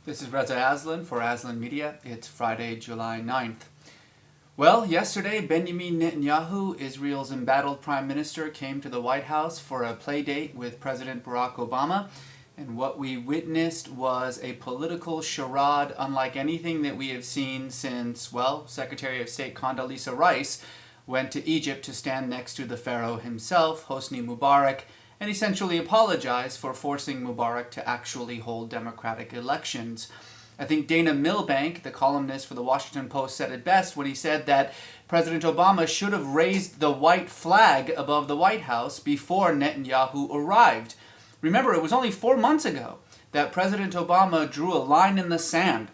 This is Reza Aslan for Aslan Media. It's Friday, July 9th. Well, yesterday, Benjamin Netanyahu, Israel's embattled prime minister, came to the White House for a play date with President Barack Obama. And what we witnessed was a political charade unlike anything that we have seen since, well, Secretary of State Condoleezza Rice went to Egypt to stand next to the pharaoh himself, Hosni Mubarak, and essentially apologized for forcing Mubarak to actually hold democratic elections. I think Dana Milbank, the columnist for the Washington Post, said it best when he said that President Obama should have raised the white flag above the White House before Netanyahu arrived. Remember, it was only 4 months ago that President Obama drew a line in the sand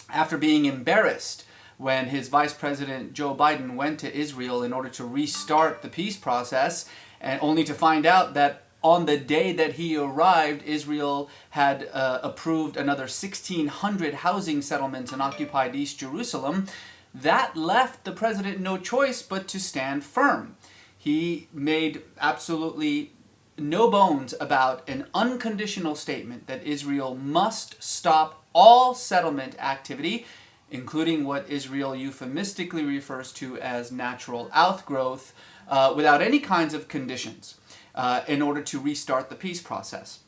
after being embarrassed when his Vice President Joe Biden went to Israel in order to restart the peace process, and only to find out that on the day that he arrived, Israel had approved another 1,600 housing settlements in occupied East Jerusalem. That left the president no choice but to stand firm. He made absolutely no bones about an unconditional statement that Israel must stop all settlement activity, including what Israel euphemistically refers to as natural outgrowth, without any kinds of conditions, in order to restart the peace process.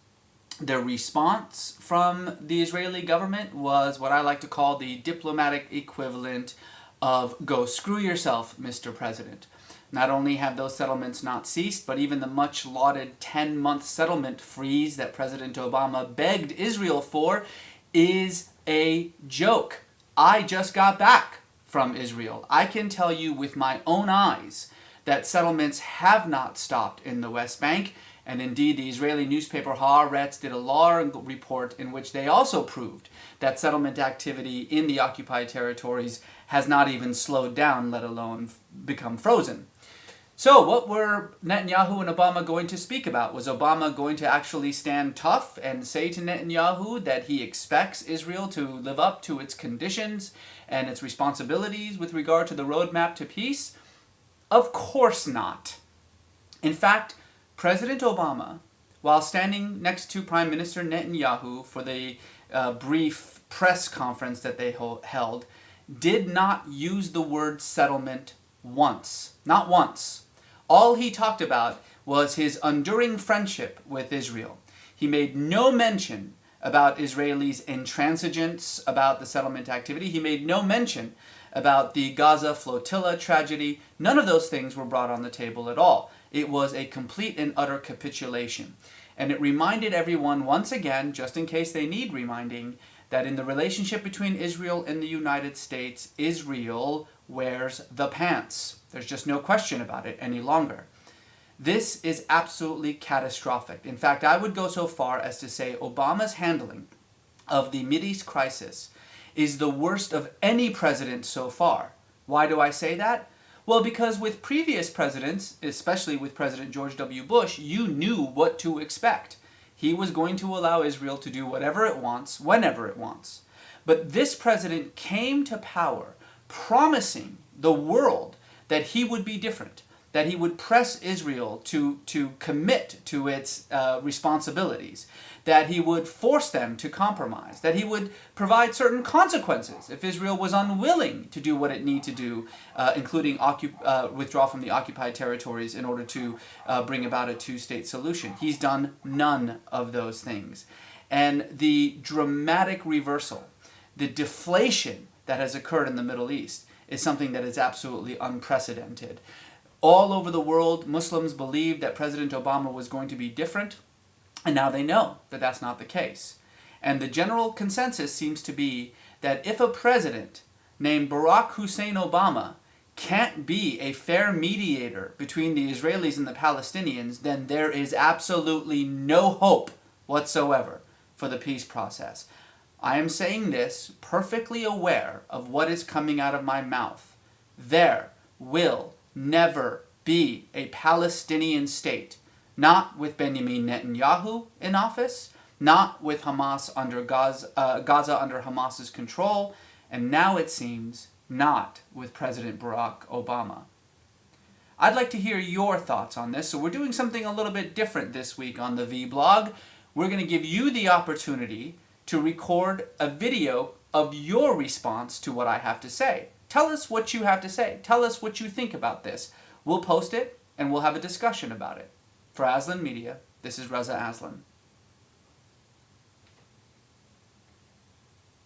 The response from the Israeli government was what I like to call the diplomatic equivalent of "go screw yourself, Mr. President." Not only have those settlements not ceased, but even the much lauded 10-month settlement freeze that President Obama begged Israel for is a joke. I just got back from Israel. I can tell you with my own eyes that settlements have not stopped in the West Bank, and indeed the Israeli newspaper Haaretz did a long report in which they also proved that settlement activity in the occupied territories has not even slowed down, let alone become frozen. So what were Netanyahu and Obama going to speak about? Was Obama going to actually stand tough and say to Netanyahu that he expects Israel to live up to its conditions and its responsibilities with regard to the roadmap to peace? Of course not. In fact, President Obama, while standing next to Prime Minister Netanyahu for the brief press conference that they held, did not use the word settlement once. Not once. All he talked about was his enduring friendship with Israel. He made no mention about Israelis' intransigence about the settlement activity. He made no mention about the Gaza flotilla tragedy. None of those things were brought on the table at all. It was a complete and utter capitulation. And it reminded everyone once again, just in case they need reminding, that in the relationship between Israel and the United States, Israel wears the pants. There's just no question about it any longer. This is absolutely catastrophic. In fact, I would go so far as to say Obama's handling of the Mideast crisis is the worst of any president so far. Why do I say that? Well, because with previous presidents, especially with President George W. Bush, you knew what to expect. He was going to allow Israel to do whatever it wants, whenever it wants. But this president came to power promising the world that he would be different, that he would press Israel to commit to its responsibilities, that he would force them to compromise, that he would provide certain consequences if Israel was unwilling to do what it needed to do, including withdraw from the occupied territories in order to bring about a two-state solution. He's done none of those things. And the dramatic reversal, the deflation that has occurred in the Middle East is something that is absolutely unprecedented. All over the world, Muslims believed that President Obama was going to be different, and now they know that that's not the case. And the general consensus seems to be that if a president named Barack Hussein Obama can't be a fair mediator between the Israelis and the Palestinians, then there is absolutely no hope whatsoever for the peace process. I am saying this perfectly aware of what is coming out of my mouth. There will never be a Palestinian state, not with Benjamin Netanyahu in office, not with Hamas under Gaza under Hamas's control, and now it seems not with President Barack Obama. I'd like to hear your thoughts on this, so we're doing something a little bit different this week on the V-Blog. We're going to give you the opportunity to record a video of your response to what I have to say. Tell us what you have to say. Tell us what you think about this. We'll post it and we'll have a discussion about it. For Aslan Media, this is Reza Aslan.